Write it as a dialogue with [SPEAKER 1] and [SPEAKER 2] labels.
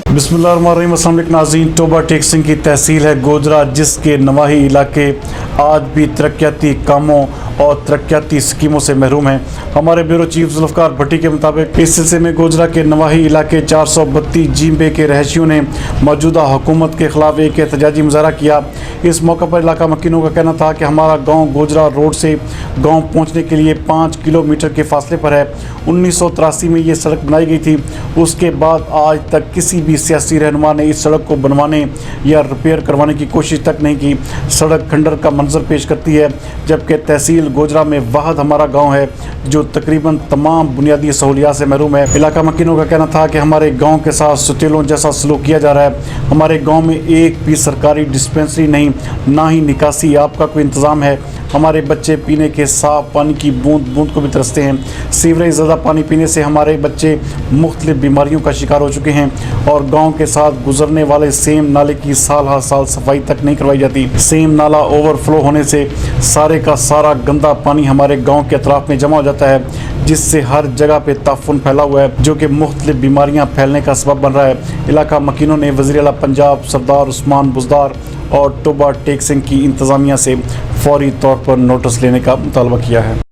[SPEAKER 1] बिस्मिल्लाहिर्रहमानिर्रहीम। अस्सलाम वालेकुम नाज़रीन। टोबा टेक सिंह की तहसील है गोजरा, जिसके नवाही इलाके आज भी तरक्याती कामों और तरक्याती स्कीमों से महरूम हैं। हमारे ब्यूरो चीफ जुल्फ़कार भट्टी के मुताबिक इस सिलसिले में गोजरा के नवाही इलाके 432 जींबे के रहायशियों ने मौजूदा हुकूमत के खिलाफ एक एहतजाजी मुजाहरा किया। इस मौके पर इलाका मकीनों का कहना था कि हमारा गाँव गोजरा रोड से गाँव पहुँचने के लिए 5 किलोमीटर के फासले पर है। 1983 में ये सड़क बनाई गई थी। उसके बाद आज तक किसी भी सियासी रहनुमा ने इस सड़क को बनवाने या रिपेयर करवाने की कोशिश तक नहीं की। सड़क खंडर का मंजर पेश करती है, जबकि तहसील गोजरा में वाहद हमारा गांव है जो तकरीबन तमाम बुनियादी सहूलियात से महरूम है। इलाका मकीनों का कहना था कि हमारे गांव के साथ सुतेलों जैसा सलूक किया जा रहा है। हमारे गांव में एक भी सरकारी डिस्पेंसरी नहीं, ना ही निकासी आप का कोई इंतज़ाम है। हमारे बच्चे पीने के साफ पानी की बूंद बूंद को भी तरसते हैं। सीवरेज ज़्यादा पानी पीने से हमारे बच्चे मुख्तलिफ बीमारियों का शिकार हो चुके हैं और गांव के साथ गुजरने वाले सेम नाले की साल हर साल सफाई तक नहीं करवाई जाती। सेम नाला ओवरफ्लो होने से सारे का सारा गंदा पानी हमारे गांव के अतराफ में जमा हो जाता है, जिससे हर जगह पे ताफुन फैला हुआ है जो कि मुख्तलिफ बीमारियाँ फैलने का सबब बन रहा है। इलाका मकीनों ने वज़ीर आला पंजाब सरदार उस्मान बुज़दार और टोबा टेक सिंह की इंतज़ामिया से फौरी तौर पर नोटिस लेने का मुतालबा किया है।